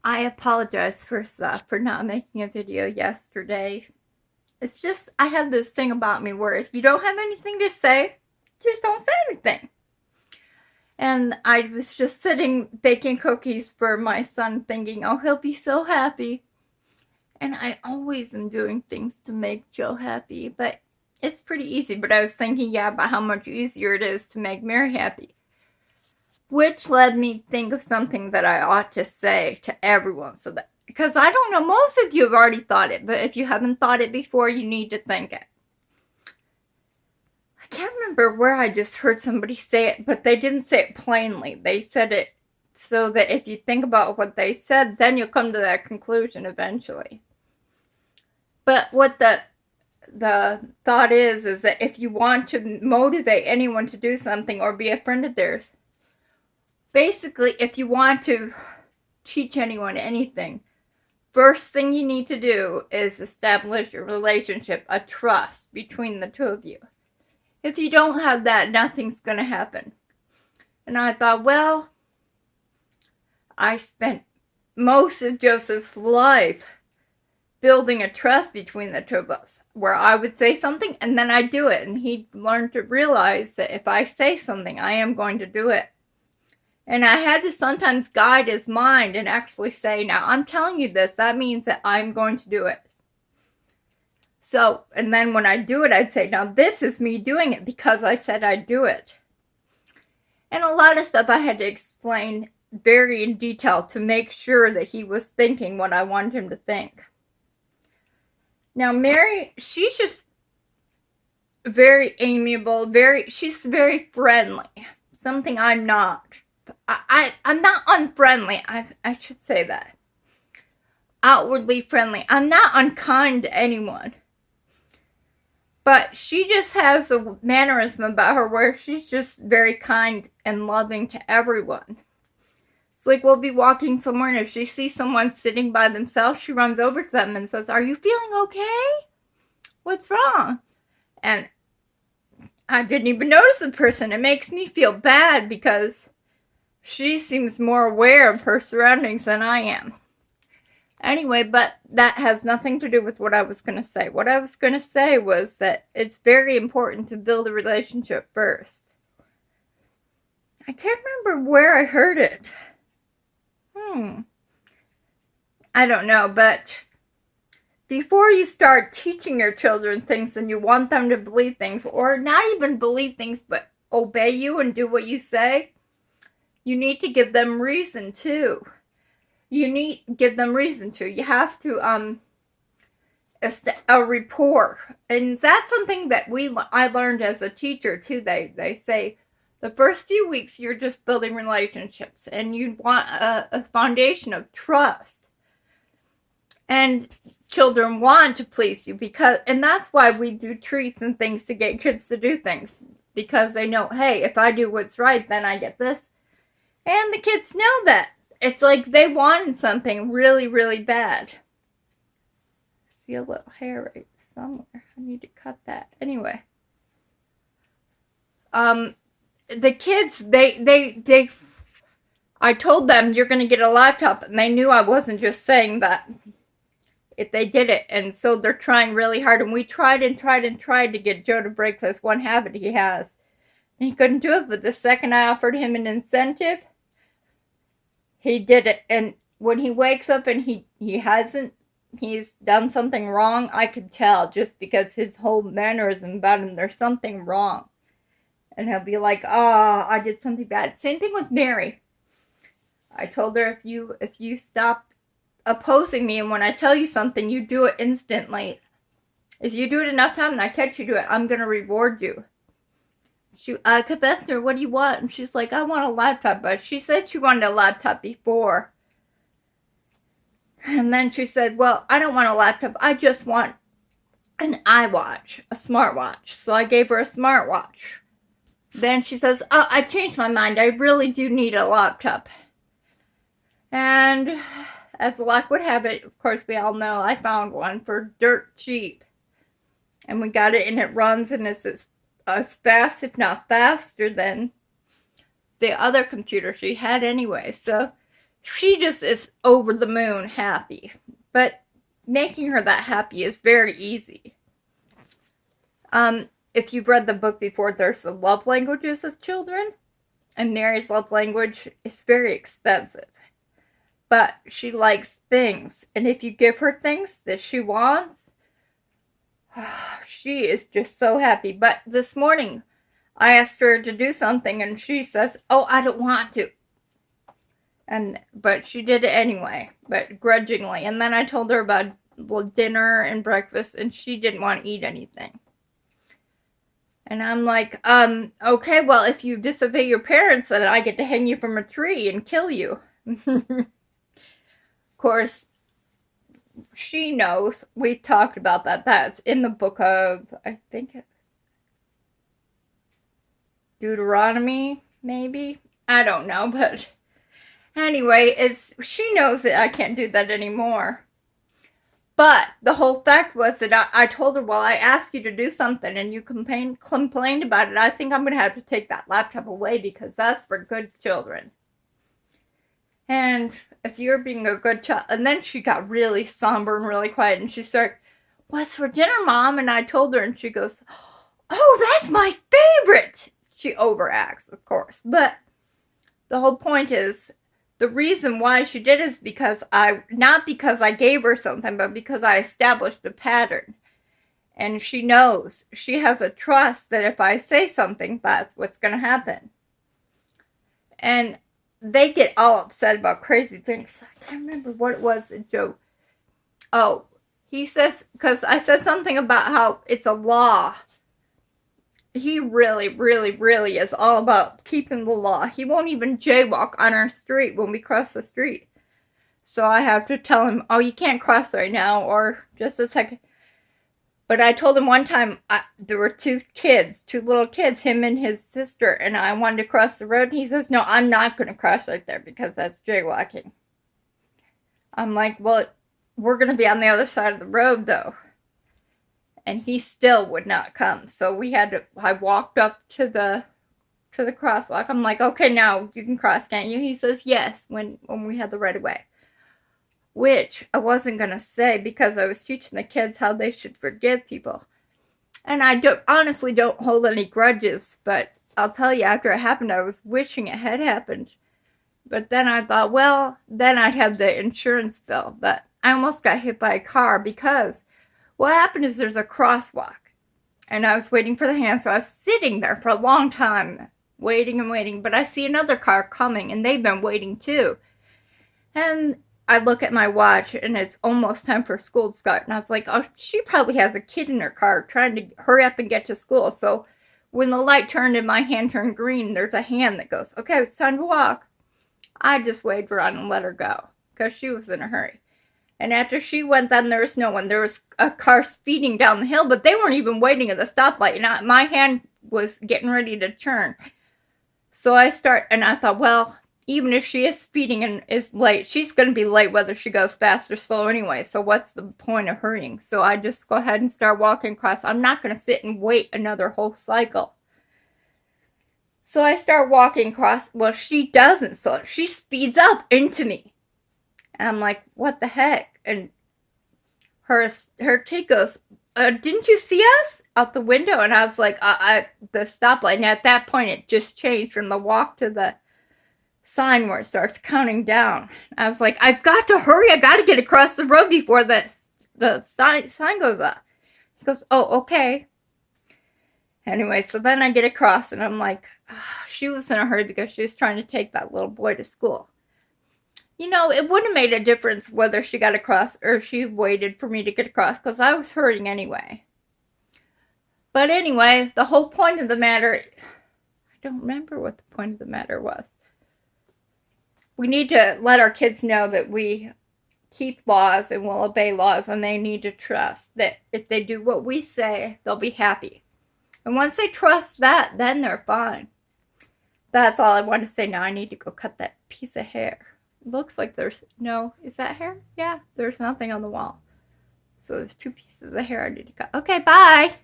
I apologize for not making a video yesterday. It's just, I have this thing about me where if you don't have anything to say, just don't say anything. And I was just sitting baking cookies for my son thinking, oh, he'll be so happy. And I always am doing things to make Joe happy, but it's pretty easy. But I was thinking, yeah, about how much easier it is to make Mary happy. Which led me to think of something that I ought to say to everyone. So that, because I don't know, most of you have already thought it, but if you haven't thought it before, you need to think it. I can't remember where I just heard somebody say it, but they didn't say it plainly. They said it so that if you think about what they said, then you'll come to that conclusion eventually. But what the thought is that if you want to motivate anyone to do something or be a friend of theirs, basically, if you want to teach anyone anything, first thing you need to do is establish a relationship, a trust between the two of you. If you don't have that, nothing's going to happen. And I thought, well, I spent most of Joseph's life building a trust between the two of us, where I would say something and then I'd do it. And he learned to realize that if I say something, I am going to do it. And I had to sometimes guide his mind and actually say, now I'm telling you this, that means that I'm going to do it. So, and then when I do it, I'd say, now this is me doing it because I said I'd do it. And a lot of stuff I had to explain very in detail to make sure that he was thinking what I wanted him to think. Now, Mary, she's just very amiable, she's very friendly. Something I'm not. I'm not unfriendly. I should say that. Outwardly friendly. I'm not unkind to anyone. But she just has a mannerism about her where she's just very kind and loving to everyone. It's like we'll be walking somewhere and if she sees someone sitting by themselves, she runs over to them and says, are you feeling okay? What's wrong? And I didn't even notice the person. It makes me feel bad because she seems more aware of her surroundings than I am. Anyway, but that has nothing to do with what I was going to say. What I was going to say was that it's very important to build a relationship first. I can't remember where I heard it. I don't know, but before you start teaching your children things and you want them to believe things, or not even believe things, but obey you and do what you say, you need to give them reason too. You have to a rapport, and that's something that I learned as a teacher too. They say the first few weeks you're just building relationships, and you want a foundation of trust. And children want to please you and that's why we do treats and things to get kids to do things, because they know, hey, if I do what's right, then I get this. And the kids know that. It's like they wanted something really, really bad. I see a little hair right somewhere. I need to cut that. Anyway. The kids, I told them you're going to get a laptop, and they knew I wasn't just saying that if they did it. And so they're trying really hard. And we tried to get Joe to break this one habit he has. And he couldn't do it, but the second I offered him an incentive, he did it. And when he wakes up and he's done something wrong, I could tell just because his whole mannerism about him, there's something wrong. And he'll be like, oh, I did something bad. Same thing with Mary. I told her, if you stop opposing me and when I tell you something, you do it instantly. If you do it enough time and I catch you do it, I'm going to reward you. I kept asking her, what do you want? And she's like, I want a laptop. But she said she wanted a laptop before. And then she said, well, I don't want a laptop. I just want an iWatch, a smartwatch. So I gave her a smartwatch. Then she says, oh, I've changed my mind. I really do need a laptop. And as luck would have it, of course, we all know I found one for dirt cheap. And we got it, and it runs, and it's as fast, if not faster, than the other computer she had anyway. So She just is over the moon happy. But making her that happy is very easy. If you've read the book before, there's the love languages of children, and Mary's love language is very expensive. But she likes things, and if you give her things that she wants, she is just so happy. But this morning, I asked her to do something, and she says, "Oh, I don't want to." But she did it anyway, but grudgingly. And then I told her about dinner and breakfast, and she didn't want to eat anything. And I'm like, okay, well, if you disobey your parents, then I get to hang you from a tree and kill you. Of course, she knows. We talked about that. That's in the book of, I think it's Deuteronomy, maybe? I don't know, but anyway, she knows that I can't do that anymore. But the whole fact was that I told her, well, I asked you to do something and you complained about it. I think I'm going to have to take that laptop away because that's for good children. And if you're being a good child, and then she got really somber and really quiet and she started, "What's for dinner, Mom?" And I told her and she goes, "Oh, that's my favorite." She overacts, of course. But the whole point is, the reason why she did is not because I gave her something, but because I established a pattern. And she knows, she has a trust that if I say something, that's what's going to happen. And they get all upset about crazy things. I can't remember what it was, Joe. Oh, he says, because I said something about how it's a law. He really, really, really is all about keeping the law. He won't even jaywalk on our street when we cross the street. So I have to tell him, "Oh, you can't cross right now," or "just a second." But I told him one time, there were two little kids, him and his sister, and I wanted to cross the road, and he says, "No, I'm not going to cross right there because that's jaywalking." I'm like, "Well, we're going to be on the other side of the road, though." And he still would not come. So I walked up to the crosswalk. I'm like, "Okay, now you can cross, can't you?" He says, "Yes," when we had the right of way. Which I wasn't going to say because I was teaching the kids how they should forgive people. And I honestly don't hold any grudges, but I'll tell you, after it happened, I was wishing it had happened. But then I thought, well, then I'd have the insurance bill. But I almost got hit by a car because what happened is there's a crosswalk. And I was waiting for the hand, so I was sitting there for a long time, waiting and waiting. But I see another car coming, and they've been waiting too. And I look at my watch, and it's almost time for school to start. And I was like, "Oh, she probably has a kid in her car trying to hurry up and get to school." So when the light turned and my hand turned green, there's a hand that goes, "Okay, it's time to walk." I just waved her on and let her go because she was in a hurry. And after she went, then there was no one. There was a car speeding down the hill, but they weren't even waiting at the stoplight. And my hand was getting ready to turn. So I thought, well, even if she is speeding and is late, she's going to be late whether she goes fast or slow anyway. So what's the point of hurrying? So I just go ahead and start walking across. I'm not going to sit and wait another whole cycle. So I start walking across. Well, she doesn't slow. She speeds up into me. And I'm like, "What the heck?" And her kid goes, "Didn't you see us out the window?" And I was like, the stoplight. And at that point, it just changed from the walk to the sign where it starts counting down. I was like, "I've got to hurry. I got to get across the road before the sign goes up." He goes, "Oh, okay." Anyway, so then I get across, and I'm like, she was in a hurry because she was trying to take that little boy to school. You know, it wouldn't have made a difference whether she got across or she waited for me to get across because I was hurrying anyway. But anyway, the whole point of the matter, I don't remember what the point of the matter was. We need to let our kids know that we keep laws and will obey laws, and they need to trust that if they do what we say, they'll be happy. And once they trust that, then they're fine. That's all I want to say now. I need to go cut that piece of hair. Looks like is that hair? Yeah, there's nothing on the wall. So there's two pieces of hair I need to cut. Okay, bye.